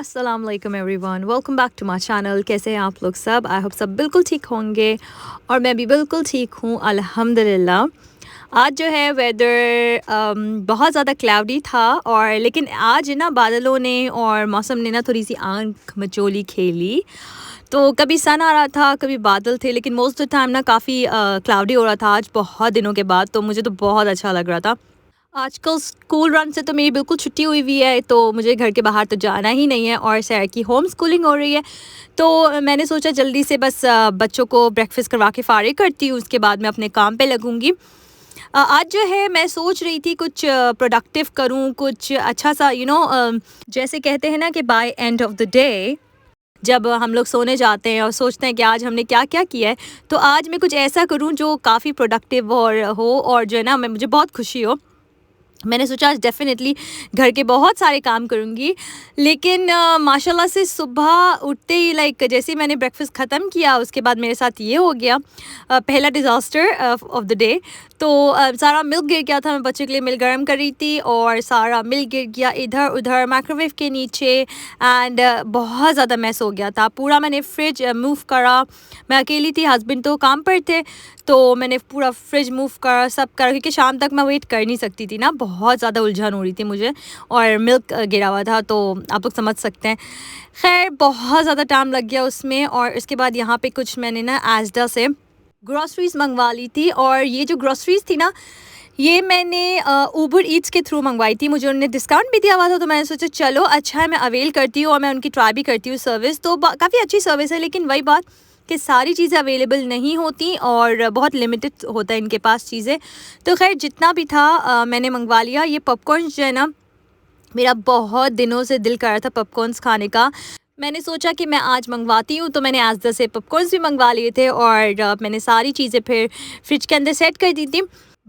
अस्सलाम वालेकुम everyone, welcome back to my channel. कैसे हैं आप लोग सब? आई होप सब बिल्कुल ठीक होंगे और मैं भी बिल्कुल ठीक हूँ अल्हम्दुलिल्लाह। आज जो है वेदर बहुत ज़्यादा क्लाउडी था और लेकिन आज ना बादलों ने और मौसम ने ना थोड़ी सी आंख मचोली खेली। तो कभी सन आ रहा था, कभी बादल थे, लेकिन मोस्ट ऑफ द टाइम ना काफ़ी क्लाउडी हो रहा था आज बहुत दिनों के बाद। तो मुझे तो बहुत अच्छा लग रहा था। आजकल स्कूल रन से तो मेरी बिल्कुल छुट्टी हुई है, तो मुझे घर के बाहर तो जाना ही नहीं है और सैर की होम स्कूलिंग हो रही है। तो मैंने सोचा जल्दी से बस बच्चों को ब्रेकफास्ट करवा के फ़ारिग करती हूँ, उसके बाद मैं अपने काम पे लगूँगी। आज जो है मैं सोच रही थी कुछ प्रोडक्टिव करूँ, कुछ अच्छा सा जैसे कहते हैं ना कि by end of the day जब हम लोग सोने जाते हैं और सोचते हैं कि आज हमने क्या-क्या किया है, तो आज मैं कुछ ऐसा करूँ जो काफ़ी प्रोडक्टिव और हो और जो है ना मैं मुझे बहुत खुशी हो। मैंने सोचा आज डेफ़िनेटली घर के बहुत सारे काम करूँगी, लेकिन माशाल्लाह से सुबह उठते ही जैसे ही मैंने ब्रेकफ़ास्ट ख़त्म किया उसके बाद मेरे साथ ये हो गया। पहला डिज़ास्टर ऑफ़ द डे। तो सारा मिल्क गिर गया था, मैं बच्चे के लिए मिल्क गर्म कर रही थी और सारा मिल्क गिर गया इधर-उधर माइक्रोवेव के नीचे एंड बहुत ज़्यादा मेस हो गया था। पूरा मैंने फ्रिज मूव करा। मैं अकेली थी, हस्बैंड तो काम पर थे, तो मैंने पूरा फ्रिज मूव करा, सब करा, क्योंकि शाम तक मैं वेट कर नहीं सकती थी ना, बहुत ज़्यादा उलझन हो रही थी मुझे और मिल्क गिरा हुआ था, तो आप लोग समझ सकते हैं। ख़ैर बहुत ज़्यादा टाइम लग गया उसमें और इसके बाद यहाँ पे कुछ मैंने ना एज़डा से ग्रॉसरीज़ मंगवा ली थी और ये जो ग्रॉसरीज़ थी ना, ये मैंने ऊबर ईट्स के थ्रू मंगवाई थी। मुझे उन्होंने डिस्काउंट भी दिया हुआ था, तो मैंने सोचा चलो अच्छा है, मैं अवेल करती हूँ और मैं उनकी ट्राई भी करती हूँ सर्विस। तो काफ़ी अच्छी सर्विस है, लेकिन वही बात कि सारी चीज़ें अवेलेबल नहीं होती और बहुत लिमिटेड होता है इनके पास चीज़ें। तो खैर जितना भी था मैंने मंगवा लिया। ये पॉपकॉर्न्स जो है ना, मेरा बहुत दिनों से दिल कर रहा था पॉपकॉर्न्स खाने का। मैंने सोचा कि मैं आज मंगवाती हूँ, तो मैंने एज़दा से पॉपकॉर्न्स भी मंगवा लिए थे और मैंने सारी चीज़ें फिर फ्रिज के अंदर सेट कर दी थी।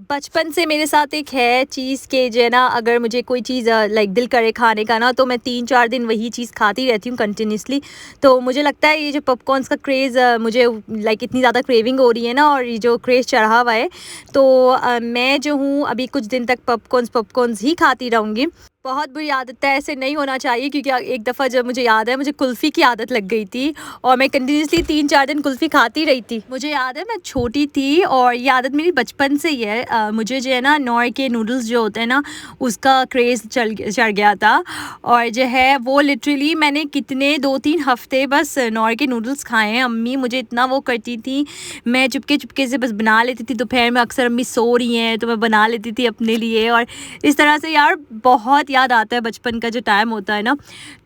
बचपन से मेरे साथ एक है चीज़ के जो है ना, अगर मुझे कोई चीज़ दिल करे खाने का ना, तो मैं 3-4 दिन वही चीज़ खाती रहती हूँ कंटिन्यूअसली। तो मुझे लगता है ये जो पॉपकॉर्न्स का क्रेज़ मुझे इतनी ज़्यादा क्रेविंग हो रही है ना, और ये जो क्रेज़ चढ़ा हुआ है, तो मैं जो हूँ अभी कुछ दिन तक पॉपकॉर्न्स ही खाती रहूँगी। बहुत बुरी आदत है, ऐसे नहीं होना चाहिए, क्योंकि एक दफ़ा जब मुझे याद है, मुझे कुल्फ़ी की आदत लग गई थी और मैं कंटिन्यूअसली 3-4 दिन कुल्फ़ी खाती रही थी। मुझे याद है मैं छोटी थी और ये आदत मेरी बचपन से ही है। मुझे जो है ना नॉर के नूडल्स जो होते हैं ना, उसका क्रेज़ चढ़ गया था और जो है वो लिटरली मैंने कितने 2-3 हफ़्ते बस नॉर के नूडल्स खाए हैं। अम्मी मुझे इतना वो करती थी, मैं चुपके-चुपके से बस बना लेती थी। दोपहर में अक्सर अम्मी सो रही हैं, तो मैं बना लेती थी अपने लिए और इस तरह से यार बहुत याद आता है बचपन का जो टाइम होता है ना।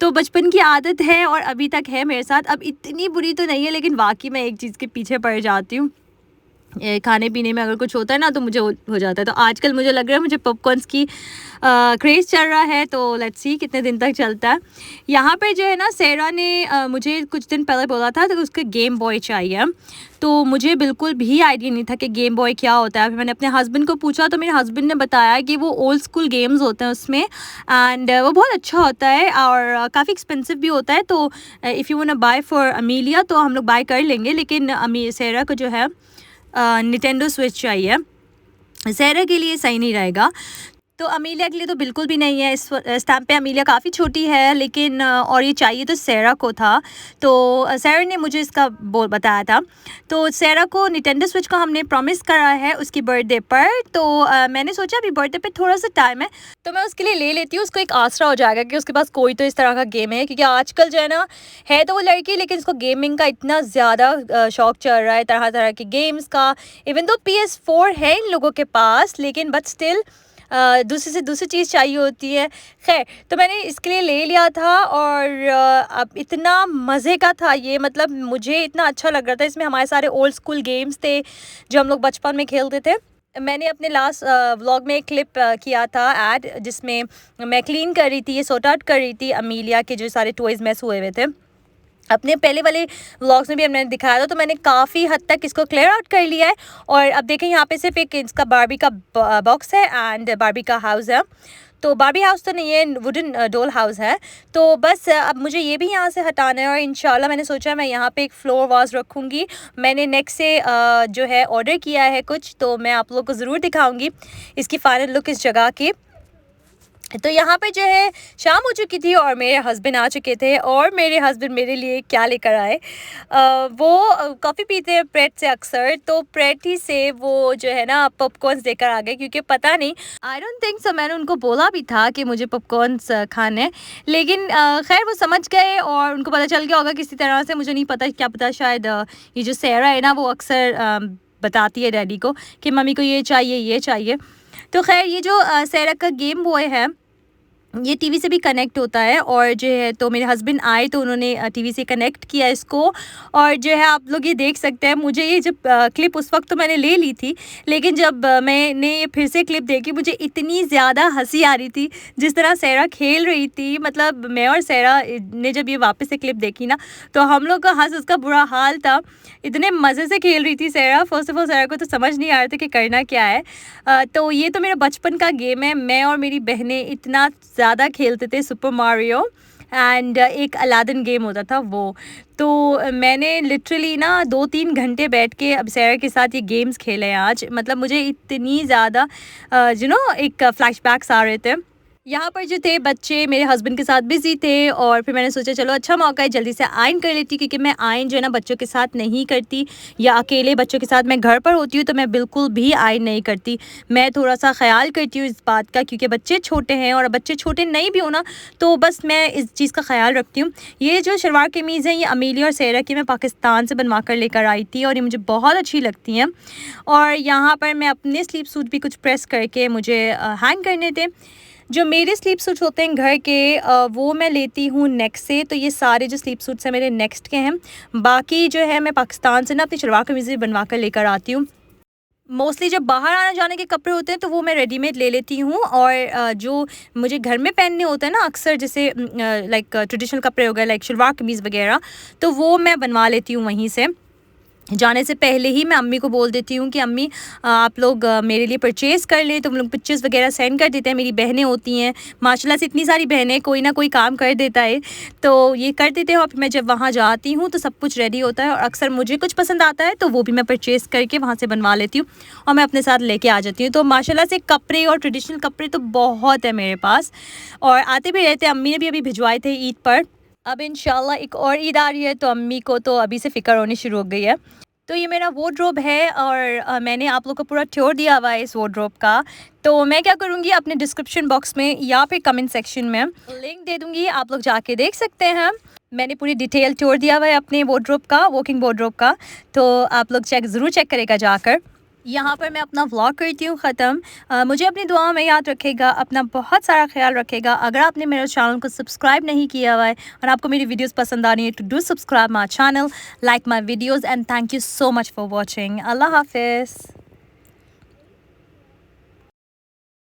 तो बचपन की आदत है और अभी तक है मेरे साथ। अब इतनी बुरी तो नहीं है, लेकिन वाक़ई मैं एक चीज़ के पीछे पड़ जाती हूँ। खाने-पीने में अगर कुछ होता है ना, तो मुझे हो जाता है। तो आजकल मुझे लग रहा है मुझे पॉपकॉर्न्स की क्रेज़ चल रहा है, तो लेट्स सी कितने दिन तक चलता है। यहाँ पे जो है ना सेरा ने मुझे कुछ दिन पहले बोला था तो उसको गेम बॉय चाहिए। तो मुझे बिल्कुल भी आइडिया नहीं था कि गेम बॉय क्या होता है। फिर मैंने अपने हस्बैंड को पूछा, तो मेरे हस्बैंड ने बताया कि वो ओल्ड स्कूल गेम्स होते हैं उसमें एंड वो बहुत अच्छा होता है और काफ़ी एक्सपेंसिव भी होता है। तो if you want to buy for Amelia, तो हम लोग बाय कर लेंगे, लेकिन सेरा को जो है निटेंडो स्विच चाहिए। ज़हरा के लिए सही नहीं रहेगा, तो अमीलिया के लिए तो बिल्कुल भी नहीं है। इस टाइम पे अमीलिया काफ़ी छोटी है, लेकिन और ये चाहिए तो सेरा को था। तो सेरा ने मुझे इसका बताया था। तो सेरा को निटेंडो स्विच का हमने प्रॉमिस करा है उसकी बर्थडे पर। तो मैंने सोचा अभी बर्थडे पे थोड़ा सा टाइम है, तो मैं उसके लिए ले लेती हूँ। उसको एक आसरा हो जाएगा कि उसके पास कोई तो इस तरह का गेम है, क्योंकि आजकल जो है ना, है तो वो लड़की, लेकिन उसको गेमिंग का इतना ज़्यादा शौक चल रहा है, तरह तरह के गेम्स का। इवन तो PS4 है इन लोगों के पास, लेकिन बट स्टिल दूसरी से दूसरी चीज़ चाहिए होती है। ख़ैर, तो मैंने इसके लिए ले लिया था और अब इतना मज़े का था ये, मतलब मुझे इतना अच्छा लग रहा था। इसमें हमारे सारे ओल्ड स्कूल गेम्स थे जो हम लोग बचपन में खेलते थे। मैंने अपने लास्ट व्लॉग में एक क्लिप किया था ऐड, जिसमें मैं क्लीन कर रही थी, ये सॉर्ट आउट कर रही थी अमीलिया के जो सारे टॉयज़ मैस हुए हुए थे। अपने पहले वाले व्लॉग्स में भी हमने दिखाया था, तो मैंने काफ़ी हद तक इसको क्लियर आउट कर लिया है। और अब देखें यहाँ पे सिर्फ एक इसका बारबी का बॉक्स है एंड बारबी का हाउस है। तो बारबी हाउस तो नहीं है, वुडन डोल हाउस है। तो बस अब मुझे ये भी यहाँ से हटाना है और इंशाल्लाह मैंने सोचा मैं यहाँ पे एक फ्लोर वाज रखूँगी। मैंने नेक्स्ट से जो है ऑर्डर किया है कुछ, तो मैं आप लोगों को ज़रूर दिखाऊँगी इसकी फ़ाइनल लुक इस जगह की। तो यहाँ पे जो है शाम हो चुकी थी और मेरे हस्बैंड आ चुके थे और मेरे हस्बैंड मेरे लिए क्या लेकर आए। वो कॉफ़ी पीते हैं ब्रेड से अक्सर, तो ब्रेड ही से वो जो है ना पॉपकॉर्न्स लेकर आ गए, क्योंकि पता नहीं, आई डोंट थिंक सो, मैंने उनको बोला भी था कि मुझे पॉपकॉर्न्स खाने हैं, लेकिन खैर वो समझ गए और उनको पता चल गया होगा किसी तरह से, मुझे नहीं पता, क्या पता शायद ये जो सहरा है ना वो अक्सर बताती है डैडी को कि मम्मी को ये चाहिए ये चाहिए। तो खैर ये जो सहरा का गेम बॉय है ये टीवी से भी कनेक्ट होता है, और जो है तो मेरे हस्बैंड आए तो उन्होंने टीवी से कनेक्ट किया इसको, और जो है आप लोग ये देख सकते हैं। मुझे ये जब क्लिप उस वक्त तो मैंने ले ली थी, लेकिन जब मैंने ये फिर से क्लिप देखी मुझे इतनी ज़्यादा हंसी आ रही थी जिस तरह सहरा खेल रही थी। मतलब मैं और सहरा ने जब ये वापस से क्लिप देखी ना तो हम लोग का हंस उसका बुरा हाल था, इतने मज़े से खेल रही थी सहरा। फर्स्ट ऑफ ऑल सहरा को तो समझ नहीं आ रहा था कि करना क्या है। तो ये तो मेरा बचपन का गेम है, मैं और मेरी बहनें इतना ज़्यादा खेलते थे सुपर मारियो एंड एक अलादीन गेम होता था वो। तो मैंने लिटरली ना 2-3 घंटे बैठ के अब सहरा के साथ ये गेम्स खेले हैं आज। मतलब मुझे इतनी ज़्यादा एक फ्लैशबैक्स आ रहे थे। यहाँ पर जो थे बच्चे मेरे हस्बैंड के साथ बिज़ी थे, और फिर मैंने सोचा चलो अच्छा मौका है जल्दी से आयन कर लेती, क्योंकि मैं आयन जो है ना बच्चों के साथ नहीं करती, या अकेले बच्चों के साथ मैं घर पर होती हूँ तो मैं बिल्कुल भी आयन नहीं करती। मैं थोड़ा सा ख्याल करती हूँ इस बात का, क्योंकि बच्चे छोटे हैं, और बच्चे छोटे नहीं भी हो ना तो बस मैं इस चीज़ का ख्याल रखती हूँ। ये जो शलवार कमीज़ है ये अमीली और सहरा की मैं पाकिस्तान से बनवा कर लेकर आई थी, और ये मुझे बहुत अच्छी लगती हैं। और यहाँ पर मैं अपने स्लीप सूट भी कुछ प्रेस करके मुझे हैंग करने थे। जो मेरे स्लीप सूट्स होते हैं घर के वो मैं लेती हूँ नेक्स्ट से। तो ये सारे जो स्लीप सूट्स हैं मेरे नेक्स्ट के हैं। बाकी जो है मैं पाकिस्तान से ना अपनी शलवार कमीज़ें बनवा कर लेकर आती हूँ। मोस्टली जब बाहर आने जाने के कपड़े होते हैं तो वो मैं रेडीमेड ले लेती हूँ, और जो मुझे घर में पहनने होते हैं ना अक्सर, जैसे लाइक ट्रेडिशनल कपड़े हो गए लाइक शलवार कमीज़ वगैरह, तो वो मैं बनवा लेती हूँ वहीं से। जाने से पहले ही मैं अम्मी को बोल देती हूँ कि अम्मी आप लोग मेरे लिए परचेज़ कर लें, तो हम लोग पिक्चर्स वगैरह सेंड कर देते हैं। मेरी बहनें होती हैं माशाल्लाह से, इतनी सारी बहनें, कोई ना कोई काम कर देता है, तो ये कर देते हैं। और फिर मैं जब वहाँ जाती हूँ तो सब कुछ रेडी होता है, और अक्सर मुझे कुछ पसंद आता है तो वो भी मैं परचेज़ करके वहाँ से बनवा लेती हूँ और मैं अपने साथ लेके आ जाती हूँ। तो माशाल्लाह से कपड़े और ट्रेडिशनल कपड़े तो बहुत है मेरे पास, और आते भी रहते हैं। अम्मी ने भी अभी भिजवाए थे ईद पर। अब इंशाल्लाह एक और ईद आ रही है तो अम्मी को तो अभी से फ़िक्र होनी शुरू हो गई है। तो ये मेरा वार्डरोब है, और मैंने आप लोग को पूरा टूर दिया हुआ है इस वार्डरोब का। तो मैं क्या करूँगी, अपने डिस्क्रिप्शन बॉक्स में या फिर कमेंट सेक्शन में लिंक दे दूँगी, आप लोग जाके देख सकते हैं। मैंने पूरी डिटेल टूर दिया हुआ है अपने वार्डरोब का, वॉकिंग वार्डरोब का, तो आप लोग ज़रूर चेक करेगा जाकर। यहाँ पर मैं अपना व्लॉग करती हूँ ख़त्म। मुझे अपनी दुआओं में याद रखेगा, अपना बहुत सारा ख्याल रखेगा। अगर आपने मेरे चैनल को सब्सक्राइब नहीं किया हुआ है और आपको मेरी वीडियोस पसंद आ रही है तो do subscribe my channel, like my videos, and thank you so much for watching. अल्लाह हाफिज़।